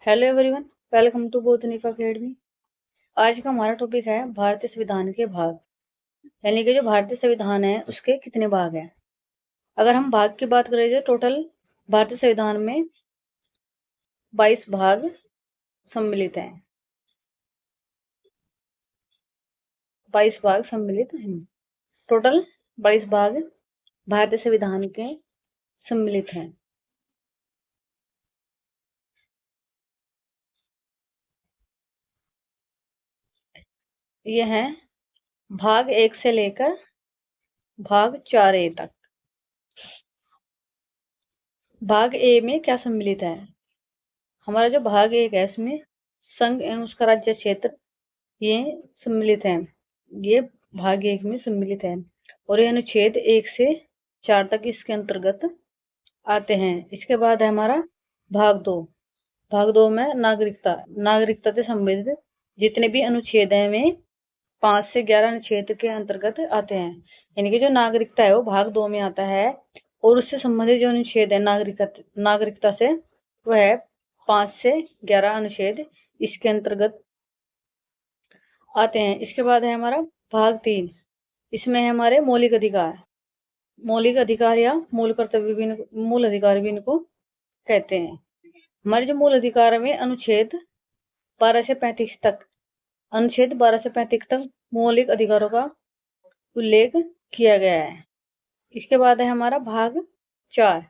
Hello everyone, welcome to Botanic academy. आज का हमारा टॉपिक है भारतीय संविधान के भाग, यानी कि जो भारतीय संविधान है उसके कितने भाग हैं। अगर हम भाग की बात करें तो टोटल भारतीय संविधान में 22 भाग सम्मिलित हैं। 22 भाग सम्मिलित हैं। टोटल 22 भाग भारतीय संविधान के सम्मिलित हैं। ये हैं भाग 1 से लेकर भाग 4A तक। भाग ए में क्या सम्मिलित है? हमारा जो भाग 1 है इसमें संघ एवं उसका राज्य क्षेत्र ये सम्मिलित है। ये भाग 1 में सम्मिलित है और ये अनुच्छेद 1 से 4 तक इसके अंतर्गत आते हैं। इसके बाद है हमारा भाग 2। भाग 2 में नागरिकता से संबंधित जितने भी अनुच्छेद हैं वे 5 से 11 अनुच्छेद के अंतर्गत आते हैं। यानी कि जो नागरिकता है वो भाग 2 में आता है और उससे संबंधित जो अनुच्छेद है नागरिकता से वो है 5 से 11 अनुच्छेद इसके अंतर्गत आते हैं। इसके बाद है हमारा भाग 3। इसमें है हमारे मौलिक अधिकार या मूल अधिकार भी इनको कहते हैं। हमारे जो मूल अधिकार में अनुच्छेद 12 से 35 तक मौलिक अधिकारों का उल्लेख किया गया है। इसके बाद है हमारा भाग 4।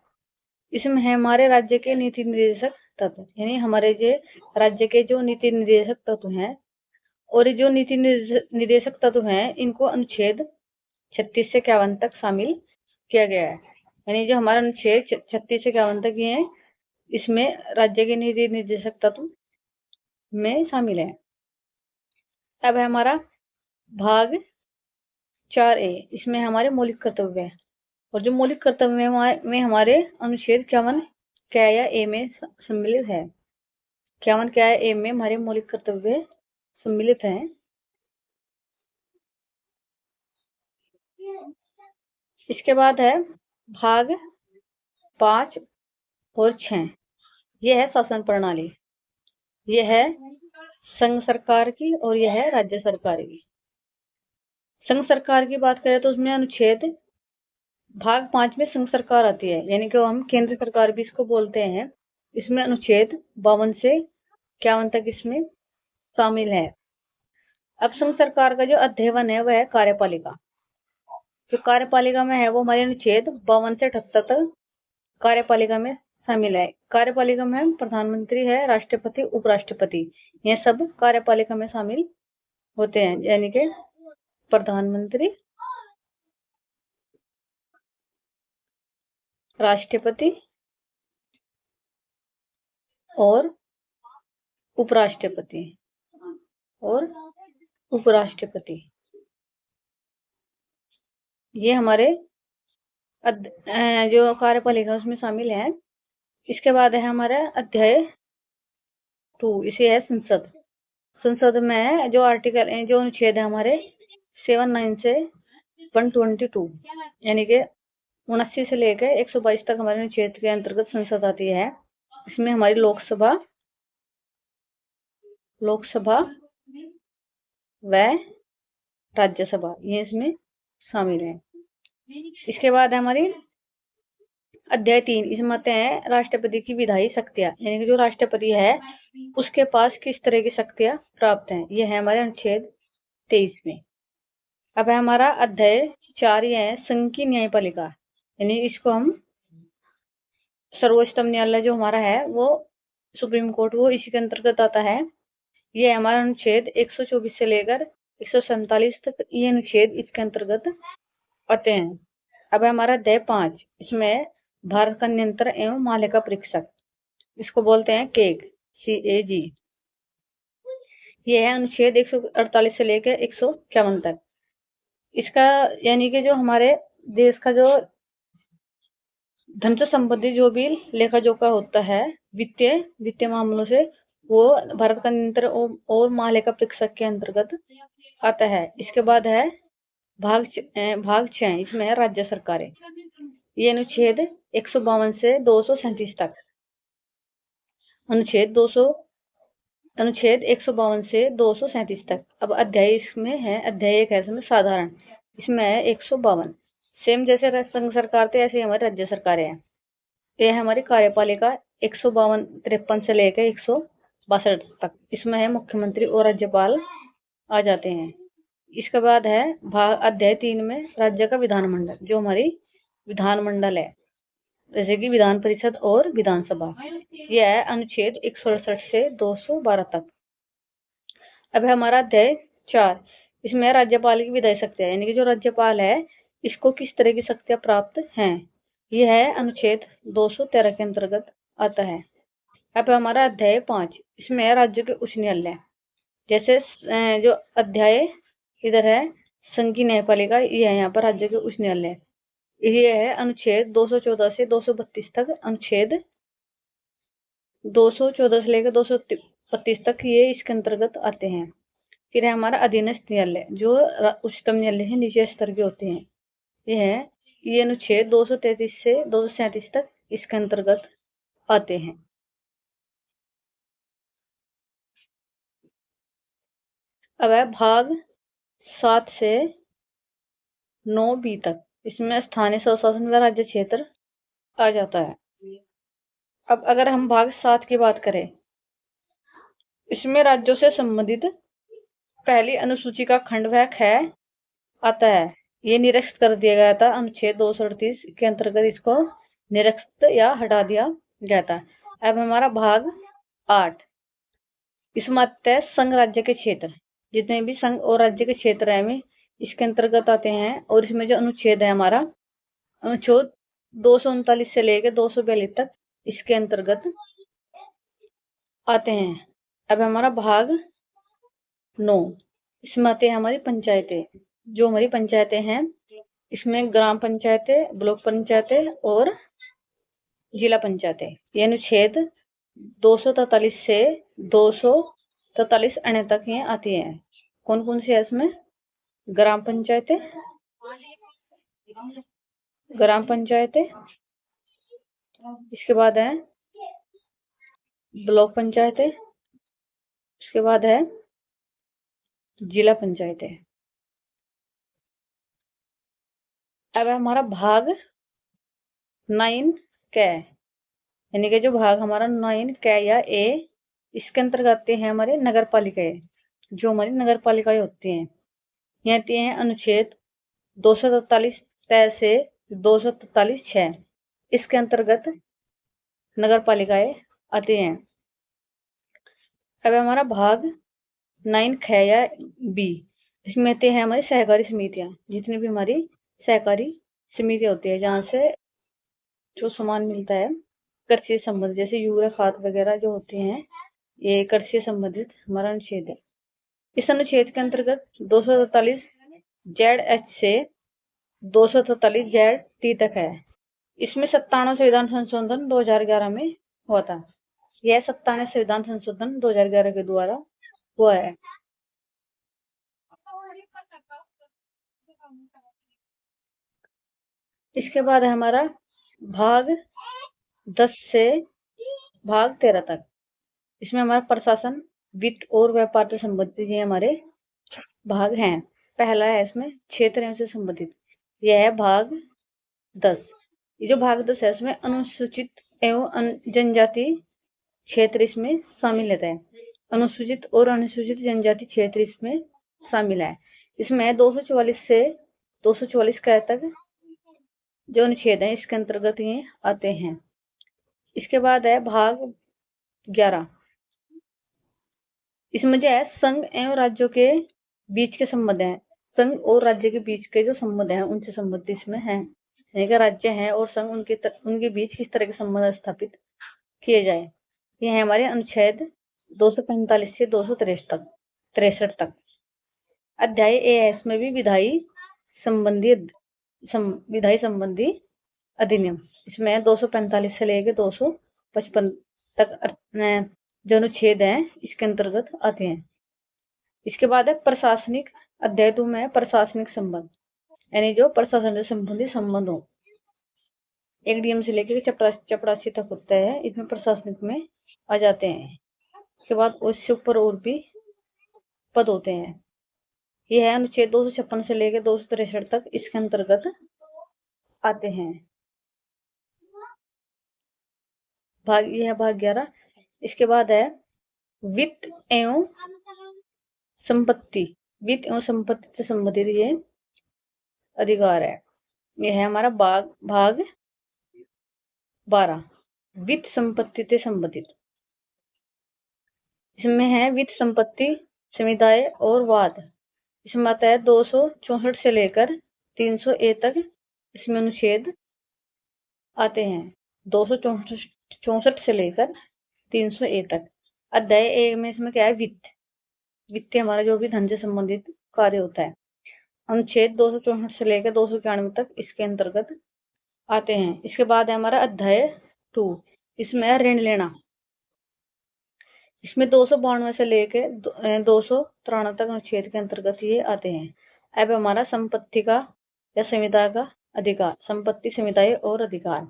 इसमें है हमारे राज्य के नीति निर्देशक तत्व, यानी हमारे जो राज्य के जो नीति निर्देशक तत्व हैं और जो नीति निर्देशक तत्व हैं इनको अनुच्छेद 36 से 51 तक शामिल किया गया है। यानी जो हमारा अनुच्छेद 36 से 51 तक ये है, इसमें राज्य के नीति निर्देशक तत्व में शामिल है। अब है हमारा भाग 4A। इसमें हमारे मौलिक कर्तव्य है और जो मौलिक कर्तव्य में हमारे अनुच्छेद 51 क्या या ए में सम्मिलित है। 51 क्या है ए में हमारे मौलिक कर्तव्य सम्मिलित हैं। इसके बाद है भाग 5 और 6। यह है शासन प्रणाली। यह है संघ सरकार की और यह है राज्य सरकार की। संघ सरकार की बात करें तो उसमें अनुच्छेद भाग 5 में संघ सरकार आती है, यानी कि हम केंद्र सरकार भी इसको बोलते हैं। इसमें अनुच्छेद 52 से 51 तक इसमें शामिल है। अब संघ सरकार का जो अध्ययन है वह है कार्यपालिका। जो कार्यपालिका में है वो हमारे अनुच्छेद 52 से 78 तक कार्यपालिका में शामिल है। कार्यपालिका में प्रधानमंत्री है, राष्ट्रपति, उपराष्ट्रपति, ये सब कार्यपालिका में शामिल होते हैं। यानी कि प्रधानमंत्री, राष्ट्रपति और उपराष्ट्रपति ये हमारे जो कार्यपालिका उसमें शामिल है। इसके बाद है हमारा अध्याय 2। इसे है संसद में जो आर्टिकल जो अनुच्छेद है हमारे 79 से 122, यानी कि 79 से लेकर 122 तक हमारे अनुच्छेद के अंतर्गत संसद आती है। इसमें हमारी लोकसभा व राज्यसभा ये इसमें शामिल है। इसके बाद हमारी अध्याय 3। इसमें आते हैं राष्ट्रपति की विधायी शक्तियां, यानी कि जो राष्ट्रपति है उसके पास किस तरह की शक्तियां प्राप्त हैं। ये है हमारे अनुच्छेद 23 में। अब है हमारा अध्याय 4। ये है संघ की न्यायपालिका, यानी इसको हम सर्वोच्चतम न्यायालय जो हमारा है वो सुप्रीम कोर्ट वो इसी के अंतर्गत आता है। ये हमारा अनुच्छेद 124 से लेकर 147 तक ये अनुच्छेद इसके अंतर्गत आते हैं। अब हमारा अध्याय 5। इसमें भारत का नियंत्रण एवं मालिका परीक्षक, इसको बोलते हैं CAG। ये है अनुच्छेद 148 से लेकर 151 तक। इसका यानी कि जो हमारे देश का जो धन से संबंधित जो भी लेखा जोखा होता है वित्तीय मामलों से, वो भारत का नियंत्रण और मालिका परीक्षक के अंतर्गत आता है। इसके बाद है भाग 6। इसमें है राज्य सरकारें। ये अनुच्छेद 152 से 237 तक। अनुच्छेद अनुच्छेद 152 से 237 तक। अब अध्याय इसमें है, अध्याय 1 है इसमें साधारण, इसमें है 152। सेम जैसे संघ सरकार थे ऐसे हमारी राज्य सरकारें हैं। ये है हमारी कार्यपालिका 152-53 से लेकर 162 तक। इसमें है मुख्यमंत्री और राज्यपाल आ जाते हैं। इसके बाद है अध्याय 3 में राज्य का विधानमंडल, जो हमारी विधानमंडल है, जैसे कि विधान परिषद और विधानसभा। यह है अनुच्छेद 168 से 212 तक। अब है हमारा अध्याय 4, इसमें राज्यपाल की विधायी शक्तियां, यानी कि जो राज्यपाल है इसको किस तरह की शक्तियां प्राप्त हैं, यह है अनुच्छेद 213 के अंतर्गत आता है। अब हमारा अध्याय 5, इसमें राज्य के उच्च न्यायालय, जैसे जो अध्याय इधर है संघ की न्यायपालिका, यह है यहाँ पर राज्य के उच्च न्यायालय। ये है अनुच्छेद 214 से 232 तक। अनुच्छेद 214 से लेकर 232 तक ये इसके अंतर्गत आते हैं। फिर है हमारा अधीनस्थ न्यायालय, जो उच्चतम न्यायालय है, नीचे स्तर के होते हैं। ये अनुच्छेद 233 से 237 तक इसके अंतर्गत आते हैं। अब है भाग 7 से 9B तक, इसमें स्थानीय स्वशासन व राज्य क्षेत्र आ जाता है। अब अगर हम भाग 7 की बात करें, इसमें राज्यों से संबंधित पहली अनुसूची का खंड वह ख आता है। ये निरस्त कर दिया गया था अनुच्छेद 238 के अंतर्गत, इसको निरस्त या हटा दिया गया था। अब हमारा भाग 8, इसमें आते हैं संघ राज्य के क्षेत्र, जितने भी संघ और राज्य के क्षेत्र है इसके अंतर्गत आते हैं। और इसमें जो अनुच्छेद है हमारा अनुच्छेद 239 से लेकर 242 तक इसके अंतर्गत आते हैं। अब हमारा भाग 9, इसमें आते हैं हमारी पंचायतें। जो हमारी पंचायतें हैं इसमें ग्राम पंचायतें, ब्लॉक पंचायतें और जिला पंचायतें। ये अनुच्छेद 243 से 243 अन्य तक ये आती है। कौन कौन सी है इसमें? ग्राम पंचायतें, इसके बाद है ब्लॉक पंचायतें, इसके बाद है जिला पंचायतें। अब हमारा भाग 9 क, यानी कि जो भाग हमारा 9 क या ए, इसके अंतर्गत आते हैं हमारे नगर पालिकाएं। जो हमारी नगर पालिकाएं होती हैं ये आती हैं अनुच्छेद 243 तय से 243 6, इसके अंतर्गत नगर पालिकाएं आती हैं। अब हमारा भाग 9 ख या बी, इसमें आते हैं हमारी सहकारी समितियां। जितनी भी हमारी सहकारी समितियां होती है जहाँ से जो सामान मिलता है कृषि से संबंधित, जैसे यूरिया खाद वगैरह जो होते हैं, ये कृषि से संबंधित हमारा अनुच्छेद है। इस अनुच्छेद के अंतर्गत 243 ZH से 243 ZT तक है। इसमें 97 संविधान संशोधन 2011 में हुआ था। यह 97 संविधान संशोधन 2011 के द्वारा हुआ है। इसके बाद है हमारा भाग 10 से भाग 13 तक। इसमें हमारा प्रशासन, वित्त और व्यापार से संबंधित ये हमारे भाग हैं। पहला है इसमें क्षेत्र से संबंधित, यह है भाग 10। ये जो भाग 10 है इसमें अनुसूचित एवं जनजाति क्षेत्र इसमें शामिल रहता है। अनुसूचित और अनुसूचित जनजाति क्षेत्र इसमें शामिल है। इसमें 244 से 244 क तक जो अनुच्छेद है इसके अंतर्गत ये आते हैं। इसके बाद है भाग 11, इसमें जो है संघ एवं राज्यों के बीच के संबंध हैं। संघ और राज्य के बीच के जो संबंध हैं उनसे संबंधित इसमें है। राज्य हैं और संघ उनके बीच किस तरह के संबंध स्थापित किए जाए, ये है हमारे अनुच्छेद 245 से 263 तक। अध्याय ए, इसमें भी विधायी संबंधी अधिनियम, इसमें 245 से लेकर 255 तक जो अनुच्छेद है इसके अंतर्गत आते हैं। इसके बाद है प्रशासनिक, अध्याय 2 में प्रशासनिक संबंध, यानी जो प्रशासन से संबंधित संबंध हो, एक डीएम से लेकर चपरासी तक होता है, इसमें प्रशासनिक में आ जाते हैं। उसके बाद उससे ऊपर और भी पद होते हैं। ये है अनुच्छेद 256 से लेकर 263 तक इसके अंतर्गत आते हैं। ये है भाग 11। इसके बाद है वित्त एवं संपत्ति। वित्त एवं संपत्ति से संबंधित ये अधिकार है। ये है हमारा भाग 12, वित्त संपत्ति से संबंधित। इसमें है वित्त संपत्ति, समुदाय और वाद। इसमें आता है 264 से लेकर 300A तक इसमें अनुच्छेद आते हैं। 264 से लेकर 300A तक। अध्याय 1 में इसमें क्या है, वित्त हमारा जो भी धन से संबंधित कार्य होता है। अनुच्छेद 264 से लेकर 291 तक इसके अंतर्गत आते हैं। इसके बाद है हमारा अध्याय 2, इसमें है ऋण लेना। इसमें 292 से लेकर 293 तक अनुच्छेद के अंतर्गत ये आते हैं। अब हमारा संपत्ति का या संविदा का अधिकार, संपत्ति, समुदाय और अधिकार।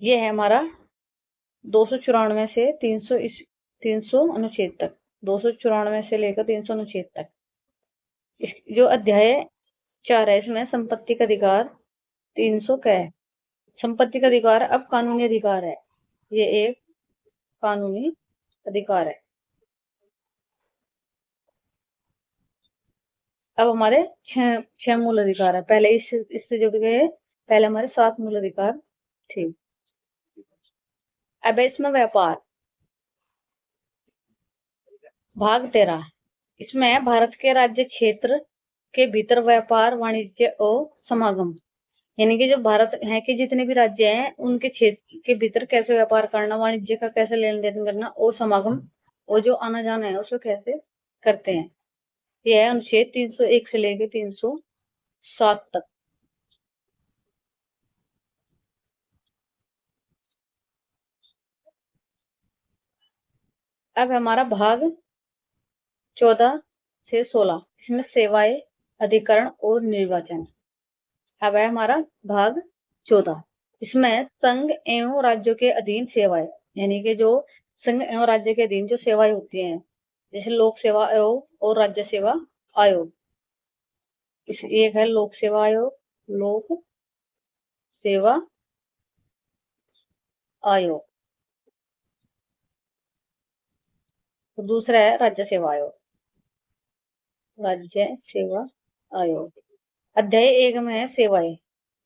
ये है हमारा 294 से 300 अनुच्छेद तक, 294 से लेकर 300 अनुच्छेद तक। जो अध्याय 4 है इसमें संपत्ति का अधिकार 300 का है। संपत्ति का अधिकार अब कानूनी अधिकार है, ये एक कानूनी अधिकार है। अब हमारे 6 मूल अधिकार है। पहले इससे जुड़ गए, पहले हमारे 7 मूल अधिकार थे। अब इसमें व्यापार, भाग 13। इसमें भारत के राज्य क्षेत्र के भीतर व्यापार, वाणिज्य और समागम, यानी कि जो भारत है के जितने भी राज्य हैं उनके क्षेत्र के भीतर कैसे व्यापार करना, वाणिज्य का कैसे लेन देन करना और समागम और जो आना जाना है उसको कैसे करते हैं। यह है अनुच्छेद 301 से लेकर 307 तक। अब हमारा भाग 14 से 16, इसमें सेवाएं, अधिकरण और निर्वाचन। अब है हमारा भाग 14, इसमें संघ एवं राज्यों के अधीन सेवाएं, यानी कि जो संघ एवं राज्य के अधीन जो सेवाएं होती हैं, जैसे लोक सेवा आयोग और राज्य सेवा आयोग। एक है लोक सेवा आयोग, लोक सेवा आयोग, तो दूसरा है राज्य सेवा आयोग, राज्य सेवा आयोग। अध्याय 1 में है सेवाएं,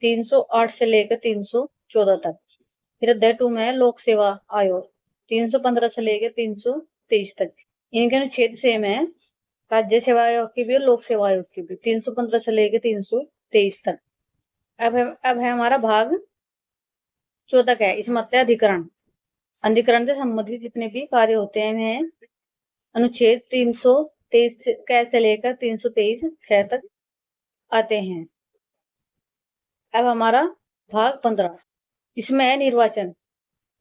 308 से लेकर 314 तक। फिर अध्याय 2 में है लोक सेवा आयोग, 315 से लेकर 323 तक। इनके अनुच्छेद सेम है, राज्य सेवा आयोग की भी और लोक सेवा आयोग की भी, 315 से लेकर 323 तक। अब है हमारा भाग 14 का है, इसमें आता है अधिकरण। अधिकरण से संबंधित जितने भी कार्य होते हैं अनुच्छेद 323 से लेकर 323 तक आते हैं। अब हमारा भाग 15, इसमें है निर्वाचन।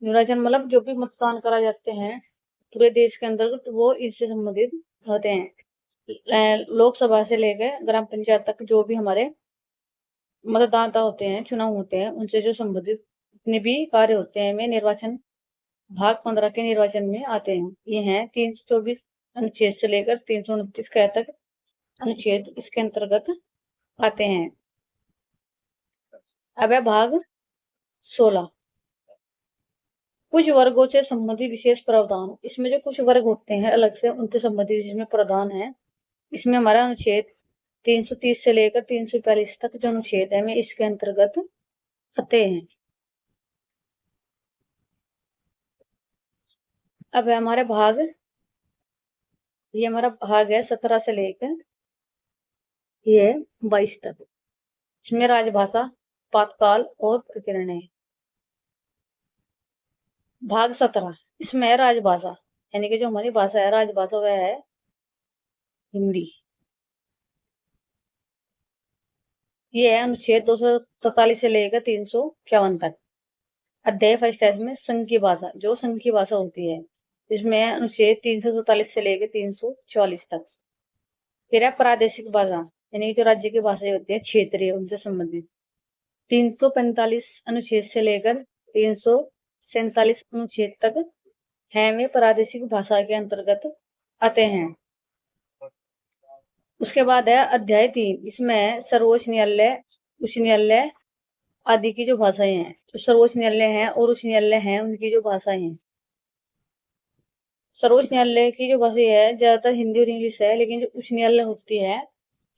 निर्वाचन मतलब जो भी मतदान करा जाते हैं पूरे देश के अंदर, तो वो इससे संबंधित होते हैं। लोकसभा से लेकर ग्राम पंचायत तक जो भी हमारे मतदाता होते हैं, चुनाव होते हैं, उनसे जो संबंधित जितने भी कार्य होते हैं वे निर्वाचन भाग 15 के निर्वाचन में आते हैं। ये हैं 324 अनुच्छेद से लेकर 329 तक अनुच्छेद इसके अंतर्गत आते हैं। अब है भाग 16, कुछ वर्गों से संबंधित विशेष प्रावधान। इसमें जो कुछ वर्ग होते हैं अलग से उनसे संबंधित जिसमें प्रावधान है, इसमें हमारा अनुच्छेद 330 से लेकर 342 तक जो अनुच्छेद है वे इसके अंतर्गत आते हैं। अब है हमारे भाग, ये हमारा भाग है 17 से लेकर ये 22 तक। इसमें राजभाषा, पातकाल और प्रकरण। भाग 17, इसमें है राजभाषा, यानी कि जो हमारी भाषा है राजभाषा वह है हिंदी। ये है अनुच्छेद 243 से लेकर 354 तक। अध्याय 1 में संघ की भाषा, जो संघ की भाषा होती है, इसमें अनुच्छेद 347 से लेकर 344 तक। फिर है प्रादेशिक भाषा, यानी जो राज्य की भाषाएं होती है क्षेत्रीय, उनसे संबंधित, 345 अनुच्छेद से लेकर 347 अनुच्छेद तक हैं वे प्रादेशिक भाषा के अंतर्गत आते हैं। उसके बाद है अध्याय 3। इसमें सर्वोच्च न्यायालय, उच्च न्यायालय आदि की जो भाषाएं हैं, तो सर्वोच्च न्यायालय हैं और उच्च न्यायालय हैं, उनकी जो भाषाएं हैं। सर्वोच्च न्यायालय की जो भाषा है ज्यादातर हिंदी और इंग्लिश है, लेकिन जो उच्च न्यायालय होती है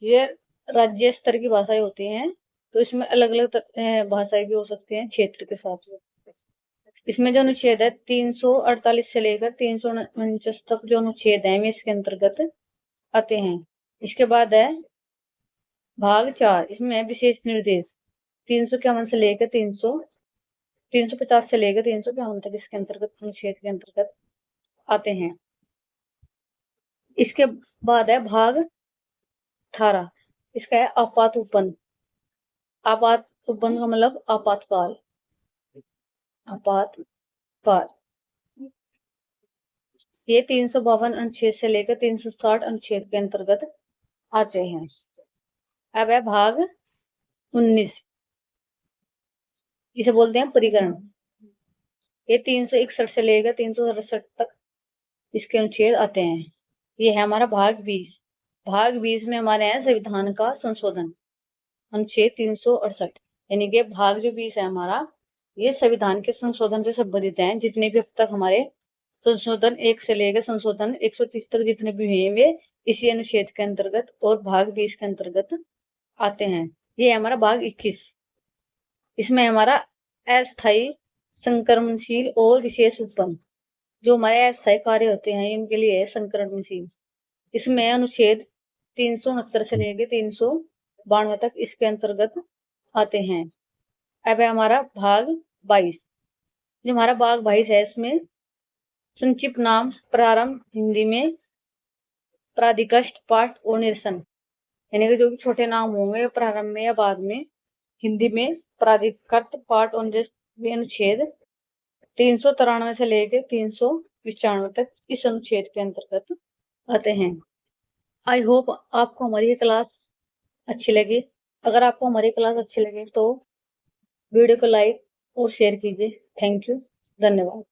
ये राज्य स्तर की भाषाएं होती हैं, तो इसमें अलग अलग भाषाएं भी हो सकती हैं क्षेत्र के साथ। इसमें जो अनुच्छेद है 348 से लेकर 349 तक जो अनुच्छेद है वे इसके अंतर्गत आते हैं। इसके बाद है भाग 4। इसमें विशेष निर्देश 351 से लेकर 350 से लेकर 352 तक इसके अंतर्गत अनुच्छेद के अंतर्गत आते हैं। इसके बाद है भाग 18। इसका है आपात उपबंध। आपात उपबंध का मतलब आपातकाल। आपातकाल ये 352 अनुच्छेद से लेकर 360 अनुच्छेद के अंतर्गत आते हैं। अब है भाग 19। इसे बोलते हैं परिकरण। ये 361 से लेकर 367 तक इसके अनुच्छेद आते हैं। ये है हमारा भाग 20। भाग 20 में हमारे हैं संविधान का संशोधन, अनुच्छेद 368। यानी कि भाग जो 20 है हमारा, ये संविधान के संशोधन से संबंधित है। जितने भी अब तक हमारे संशोधन 1 से लेकर संशोधन 130 तक जितने भी हुए वे इसी अनुच्छेद के अंतर्गत और भाग 20 के अंतर्गत आते हैं। ये हमारा भाग 21। इसमें हमारा अस्थायी, संक्रमणशील और विशेष उपबंध, जो हमारे अस्थायी कार्य होते हैं इनके लिए है संक्रमणशील। इसमें अनुच्छेद 369 से लेकर 392 तक इसके अंतर्गत आते हैं। अब है हमारा भाग 22। जो हमारा भाग 22 है इसमें संक्षिप्त नाम प्रारंभ, हिंदी में प्राधिकष्ट, पाठ और निरसन, यानी कि जो भी छोटे नाम होंगे प्रारंभ में या बाद में, हिंदी में प्राधिकृत, पाठ और निरसन अनुच्छेद 393 से लेकर 395 तक इस अनुच्छेद के अंतर्गत आते हैं। आई होप आपको हमारी ये क्लास अच्छी लगी। अगर आपको हमारी क्लास अच्छी लगे तो वीडियो को लाइक और शेयर कीजिए। थैंक यू, धन्यवाद।